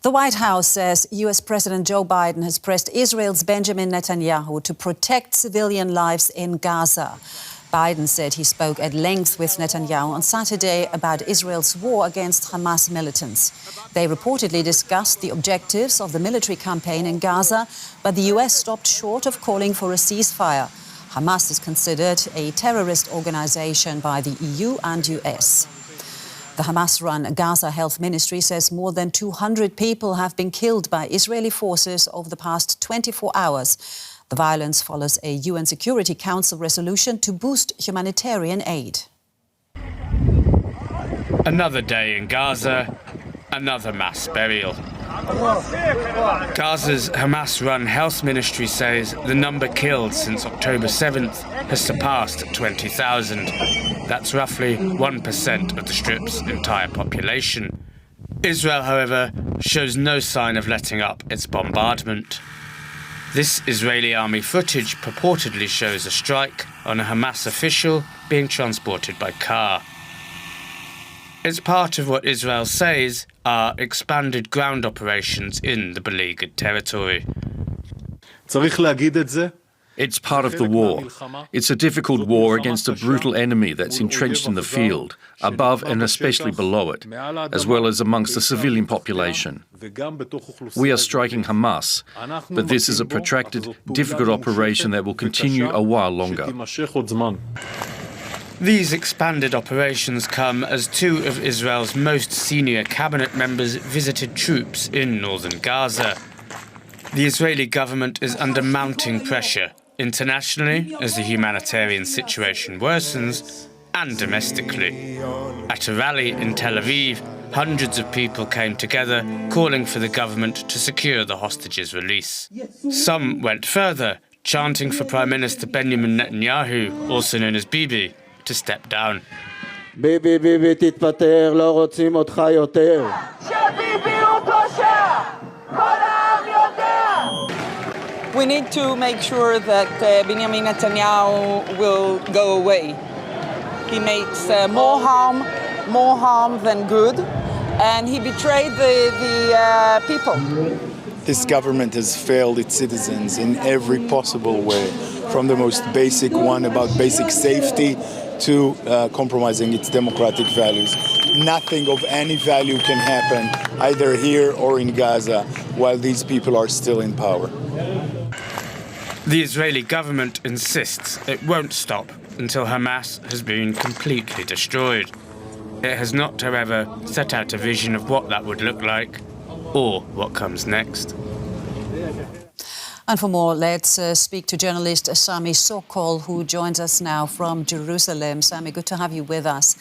The White House says US President Joe Biden has pressed Israel's Benjamin Netanyahu to protect civilian lives in Gaza. Biden said he spoke at length with Netanyahu on Saturday about Israel's war against Hamas militants. They reportedly discussed the objectives of the military campaign in Gaza, but the US stopped short of calling for a ceasefire. Hamas is considered a terrorist organization by the EU and US. The Hamas-run Gaza Health Ministry says more than 200 people have been killed by Israeli forces over the past 24 hours. The violence follows a UN Security Council resolution to boost humanitarian aid. Another day in Gaza, another mass burial. Gaza's Hamas-run Health Ministry says the number killed since October 7th has surpassed 20,000. That's roughly 1% of the Strip's entire population. Israel, however, shows no sign of letting up its bombardment. This Israeli army footage purportedly shows a strike on a Hamas official being transported by car. It's part of what Israel says are expanded ground operations in the beleaguered territory. It's part of the war. It's a difficult war against a brutal enemy that's entrenched in the field, above and especially below it, as well as amongst the civilian population. We are striking Hamas, but this is a protracted, difficult operation that will continue a while longer. These expanded operations come as two of Israel's most senior cabinet members visited troops in northern Gaza. The Israeli government is under mounting pressure, internationally as the humanitarian situation worsens, and domestically. At a rally in Tel Aviv, hundreds of people came together calling for the government to secure the hostages' release. Some went further, chanting for Prime Minister Benjamin Netanyahu, also known as Bibi, to step down. ביבי ביבי תתפטר, לא רוצים אותך יותר. שביבי הוא פושע! כל העם יודע! We need to make sure that Benjamin Netanyahu will go away. He makes more harm than good, and he betrayed the people. This government has failed its citizens in every possible way, from the most basic one about basic safety to compromising its democratic values. Nothing of any value can happen either here or in Gaza while these people are still in power. The Israeli government insists it won't stop until Hamas has been completely destroyed. It has not, however, set out a vision of what that would look like or what comes next. And for more, let's speak to journalist Sami Sokol, who joins us now from Jerusalem. Sami, good to have you with us.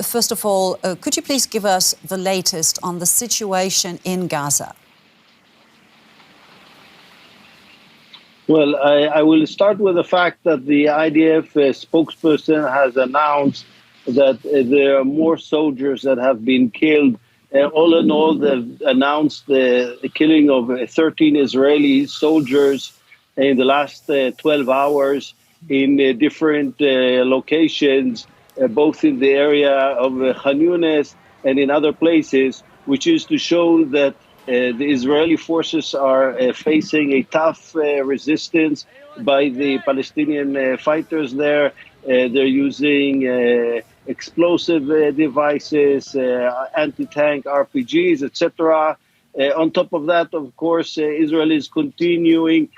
First of all, could you please give us the latest on the situation in Gaza? Well, I will start with the fact that the IDF spokesperson has announced that there are more soldiers that have been killed. All in all, they've announced the killing of 13 Israeli soldiers in the last 12 hours in different locations, both in the area of Khan Yunis and in other places, which is to show that the Israeli forces are facing a tough resistance by the Palestinian fighters there. They're using explosive devices, anti-tank RPGs, etc. On top of that, of course, Israel is continuing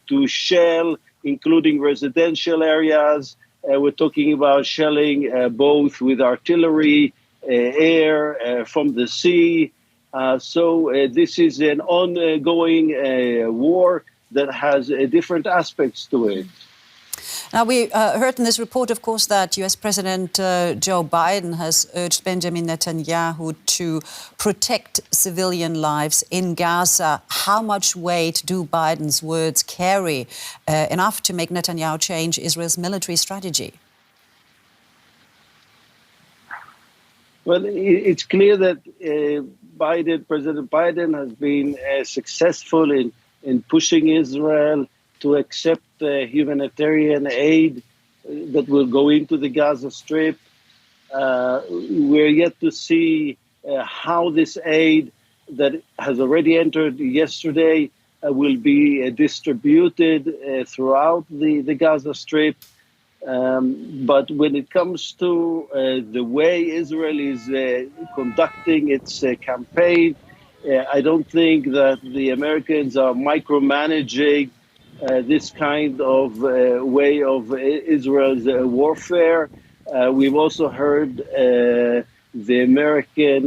to shell, including residential areas. We're talking about shelling both with artillery, air, from the sea. So this is an ongoing war that has different aspects to it. Now, we heard in this report, of course, that US President Joe Biden has urged Benjamin Netanyahu to protect civilian lives in Gaza. How much weight do Biden's words carry, enough to make Netanyahu change Israel's military strategy? Well, it's clear that President Biden has been successful in pushing Israel to accept humanitarian aid that will go into the Gaza Strip. We're yet to see how this aid that has already entered yesterday will be distributed throughout the Gaza Strip. But when it comes to the way Israel is conducting its campaign, I don't think that the Americans are micromanaging this kind of way of Israel's warfare. We've also heard the American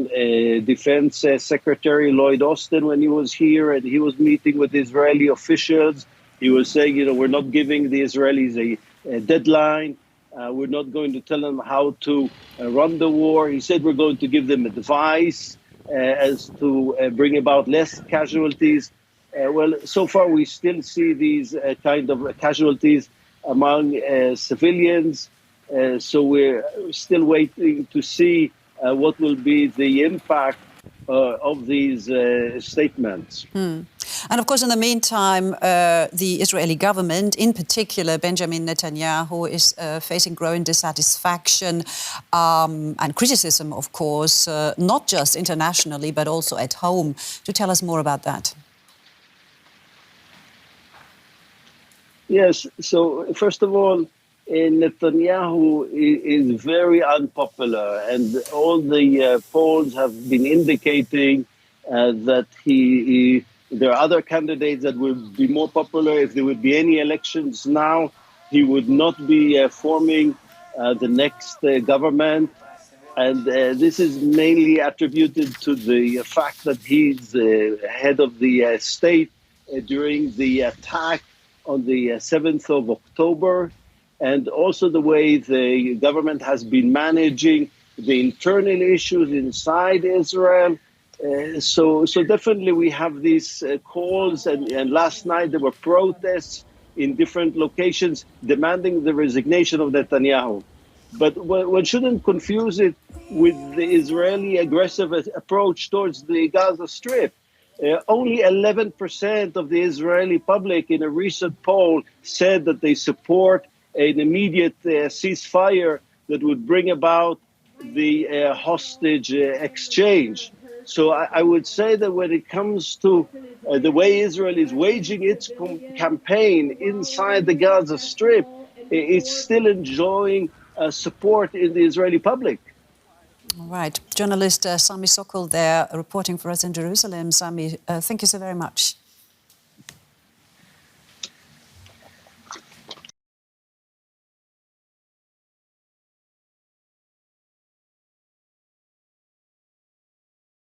Defense Secretary Lloyd Austin, when he was here and he was meeting with Israeli officials, he was saying, we're not giving the Israelis a deadline. We're not going to tell them how to run the war. He said we're going to give them advice as to bring about less casualties. Well, so far we still see these kind of casualties among civilians. So we're still waiting to see what will be the impact of these statements. And of course, in the meantime, the Israeli government, in particular Benjamin Netanyahu, is facing growing dissatisfaction and criticism, of course, not just internationally, but also at home. Do tell us more about that. Yes, so first of all, Netanyahu is very unpopular, and all the polls have been indicating that there are other candidates that would be more popular if there would be any elections now. He would not be forming the next government, and this is mainly attributed to the fact that he's head of the state during the attack on the 7th of October, and also the way the government has been managing the internal issues inside Israel. So definitely we have these calls, and last night there were protests in different locations demanding the resignation of Netanyahu. But one shouldn't confuse it with the Israeli aggressive approach towards the Gaza Strip. Only 11% of the Israeli public in a recent poll said that they support an immediate ceasefire that would bring about the hostage exchange. So I would say that when it comes to the way Israel is waging its campaign inside the Gaza Strip, it's still enjoying support in the Israeli public. All right. Journalist Sami Sokol there reporting for us in Jerusalem. Sami, thank you so very much.